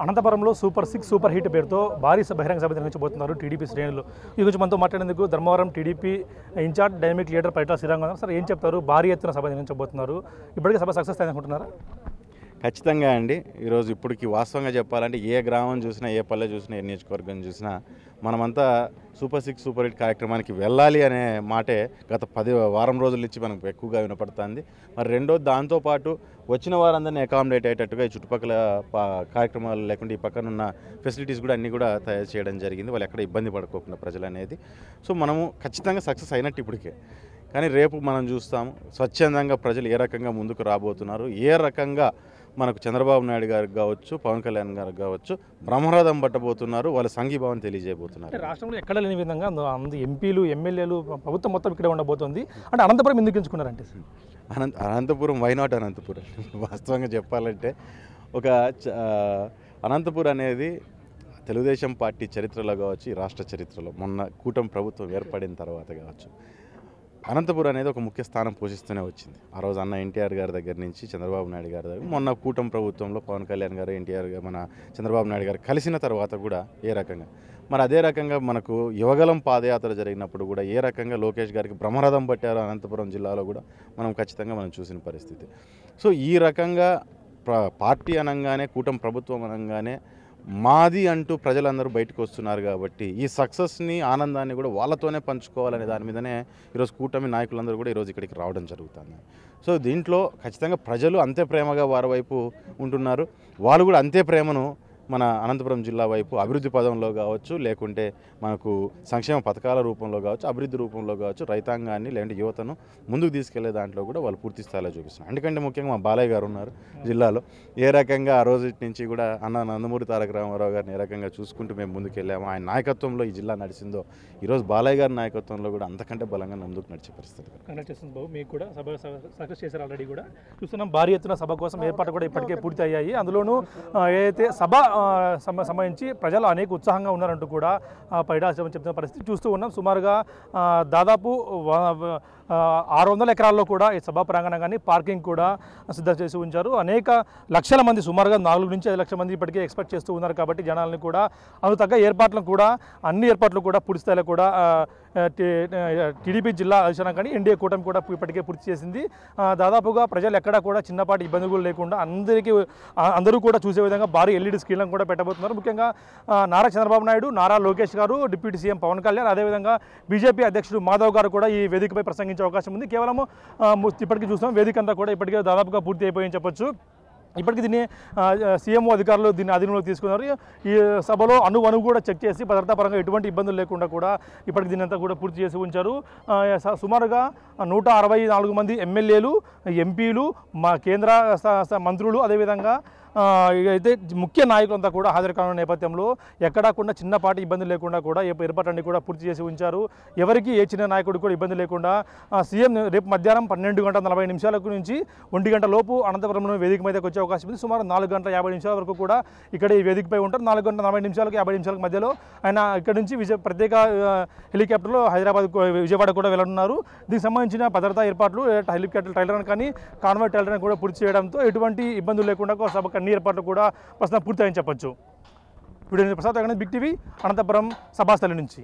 అనంతపురంలో super 6 super hit పేరుతో భారీ బహిరంగ సభ నిర్వహించబోతున్నారు టీడీపీ శ్రేణులు. ఈ గురించి మనతో మాట్లాడేందుకు Dharmavaram TDP incharge dynamic leader Paritala Sriram sir ఏం చెప్తారు? భారీ ఎత్తున సభ నిర్వహించబోతున్నారు. ఇప్పటికే సభ సక్సెస్ అయిందనుకుంటున్నారా? ఖచ్చితంగా అండి. ఈరోజు ఇప్పటికి వాస్తవంగా చెప్పాలంటే ఏ గ్రామం చూసినా, ఏ పల్లె చూసినా, ఏ నియోజకవర్గం చూసినా మనమంతా సూపర్ 6 సూపర్ హిట్ కార్యక్రమానికి వెళ్ళాలి అనే మాటే గత 10 వారం రోజుల నుంచి మనకు ఎక్కువగా వినపడుతుంది. మరి రెండోది దాంతోపాటు వచ్చిన వారందరినీ అకామిడేట్ అయ్యేటట్టుగా ఈ చుట్టుపక్కల కార్యక్రమాలు లేకుండా ఈ పక్కన ఉన్న ఫెసిలిటీస్ కూడా అన్నీ కూడా తయారు చేయడం జరిగింది. వాళ్ళు ఎక్కడ ఇబ్బంది పడుకోకుండా ప్రజలు అనేది. సో మనము ఖచ్చితంగా సక్సెస్ అయినట్టు ఇప్పటికే. కానీ రేపు మనం చూస్తాము స్వచ్ఛందంగా ప్రజలు ఏ రకంగా ముందుకు రాబోతున్నారు, ఏ రకంగా మనకు చంద్రబాబు నాయుడు గారికి కావచ్చు, పవన్ కళ్యాణ్ గారికి కావచ్చు బ్రహ్మరథం పట్టబోతున్నారు, వాళ్ళ సంఘీభావం తెలియజేయబోతున్నారు. రాష్ట్రంలో ఎక్కడ లేని విధంగా అందు ఎంపీలు, ఎమ్మెల్యేలు, ప్రభుత్వం మొత్తం ఇక్కడే ఉండబోతుంది. అంటే అనంతపురం ఎందుకు ఎంచుకున్నారంటే? Anantapuram why not Anantapuram? వాస్తవంగా చెప్పాలంటే ఒక అనంతపురం అనేది తెలుగుదేశం పార్టీ చరిత్రలో కావచ్చు, ఈ రాష్ట్ర చరిత్రలో మొన్న కూటమి ప్రభుత్వం ఏర్పడిన తర్వాత కావచ్చు, అనంతపురం అనేది ఒక ముఖ్య స్థానం పోషిస్తూనే వచ్చింది. ఆ రోజు అన్న ఎన్టీఆర్ గారి దగ్గర నుంచి చంద్రబాబు నాయుడు గారి దగ్గర, మొన్న కూటమి ప్రభుత్వంలో పవన్ కళ్యాణ్ గారు, ఎన్టీఆర్ గారు, మన చంద్రబాబు నాయుడు గారు కలిసిన తర్వాత కూడా ఏ రకంగా, మరి అదే రకంగా మనకు యువగలం పాదయాత్ర జరిగినప్పుడు కూడా ఏ రకంగా లోకేష్ గారికి బ్రహ్మరథం పట్టారో అనంతపురం జిల్లాలో కూడా మనం ఖచ్చితంగా మనం చూసిన పరిస్థితి. సో ఈ రకంగా పార్టీ అనగానే, కూటమి ప్రభుత్వం అనగానే మాది అంటూ ప్రజలందరూ బయటకు వస్తున్నారు. కాబట్టి ఈ సక్సెస్ని, ఆనందాన్ని కూడా వాళ్ళతోనే పంచుకోవాలనే దాని మీదనే ఈరోజు కూటమి నాయకులందరూ కూడా ఈరోజు ఇక్కడికి రావడం జరుగుతుంది. సో దీంట్లో ఖచ్చితంగా ప్రజలు అంతే ప్రేమగా వారి వైపు ఉంటున్నారు. వాళ్ళు కూడా అంతే ప్రేమను మన అనంతపురం జిల్లా వైపు అభివృద్ధి పదంలో కావచ్చు, లేకుంటే మనకు సంక్షేమ పథకాల రూపంలో కావచ్చు, అభివృద్ధి రూపంలో కావచ్చు, రైతాంగాన్ని లేదంటే యువతను ముందుకు తీసుకెళ్లే దాంట్లో కూడా వాళ్ళు పూర్తి స్థాయిలో చూపిస్తున్నారు. ఎందుకంటే ముఖ్యంగా మా బాలయ్య గారు ఉన్నారు జిల్లాలో. ఏ రకంగా ఆ రోజు నుంచి కూడా అన్న నందమూరి తారక రామారావు గారిని ఏ రకంగా చూసుకుంటూ మేము ముందుకు వెళ్ళాము, ఆయన నాయకత్వంలో ఈ జిల్లా నడిచిందో, ఈరోజు బాలయ్య గారి నాయకత్వంలో కూడా అంతకంటే బలంగా ముందుకు నడిచే పరిస్థితి. కండక్ట్ చేస్తుంది బాబు. మీకు కూడా సభ సక్సెస్ చేశారు. ఆల్రెడీ కూడా చూస్తున్నాం భారీ ఎత్తున సభ కోసం ఏర్పాటు కూడా ఇప్పటికే పూర్తి అయ్యాయి. అందులోనూ ఏదైతే సభ సంబంధించి ప్రజలు అనేక ఉత్సాహంగా ఉన్నారంటూ కూడా పరిటాల చెప్తున్న పరిస్థితి చూస్తూ ఉన్నాం. సుమారుగా దాదాపు 600 ఎకరాల్లో కూడా ఈ సభా ప్రాంగణం కానీ పార్కింగ్ కూడా సిద్ధం చేసి ఉంచారు. అనేక లక్షల మంది, సుమారుగా 4 నుంచి 5 లక్షల మంది ఇప్పటికే ఎక్స్పెక్ట్ చేస్తూ ఉన్నారు. కాబట్టి జనాలని కూడా అందుకు తగ్గ ఏర్పాట్లను కూడా, అన్ని ఏర్పాట్లు కూడా పూర్తి స్థాయిలో కూడా టీడీపీ జిల్లా అధిష్టానం కానీ ఎన్డీఏ కూటమి కూడా ఇప్పటికే పూర్తి చేసింది. దాదాపుగా ప్రజలు ఎక్కడా కూడా చిన్నపాటి ఇబ్బందులు లేకుండా అందరూ కూడా చూసే విధంగా భారీ ఎల్ఈడి స్క్రీన్లను కూడా పెట్టబోతున్నారు. ముఖ్యంగా నారా చంద్రబాబు నాయుడు, నారా లోకేష్ గారు, డిప్యూటీ సీఎం పవన్ కళ్యాణ్, అదేవిధంగా బీజేపీ అధ్యక్షుడు మాధవ్ గారు కూడా ఈ వేదికపై ప్రసంగించే అవకాశం ఉంది. కేవలం ఇప్పటికీ చూస్తాం వేదిక అంతా కూడా ఇప్పటికే దాదాపుగా పూర్తి అయిపోయింది చెప్పొచ్చు. ఇప్పటికీ దీన్ని సీఎంఓ అధికారులు దీన్ని అధీనంలోకి తీసుకున్నారు. ఈ సభలో అణువు కూడా చెక్ చేసి భద్రతా పరంగా ఎటువంటి ఇబ్బందులు లేకుండా కూడా ఇప్పటికి దీన్ని అంతా కూడా పూర్తి చేసి ఉంచారు. సుమారుగా 164 మంది ఎమ్మెల్యేలు, ఎంపీలు, మా కేంద్ర మంత్రులు, అదేవిధంగా అయితే ముఖ్య నాయకులంతా కూడా హాజరు కానున్న నేపథ్యంలో ఎక్కడా కూడా చిన్నపాటి ఇబ్బంది లేకుండా కూడా ఏర్పాట్లన్నీ కూడా పూర్తి చేసి ఉంచారు. ఎవరికి ఏ చిన్న నాయకుడు కూడా ఇబ్బంది లేకుండా సీఎం రేపు మధ్యాహ్నం 12:40 నుంచి 1 గంట లోపు అనంతపురంలో వేదిక మీదకి వచ్చే అవకాశం ఉంది. సుమారు 4:50 వరకు కూడా ఇక్కడ ఈ వేదికపై ఉంటారు. 4:40 50 మధ్యలో ఆయన ఇక్కడ నుంచి ప్రత్యేక హెలికాప్టర్లో విజయవాడ కూడా వెళ్ళనున్నారు. దీనికి సంబంధించిన భద్రతా ఏర్పాట్లు హెలికాప్టర్ టైలర్ కానీ కాన్వాయ్ టైలర్ కూడా పూర్తి చేయడంతో ఎటువంటి ఇబ్బందులు లేకుండా సభకు అన్ని ఏర్పాట్లు కూడా ప్రస్తుతం పూర్తయిందని చెప్పొచ్చు. Video Prasad big TV Anantapuram సభాస్థలి నుంచి.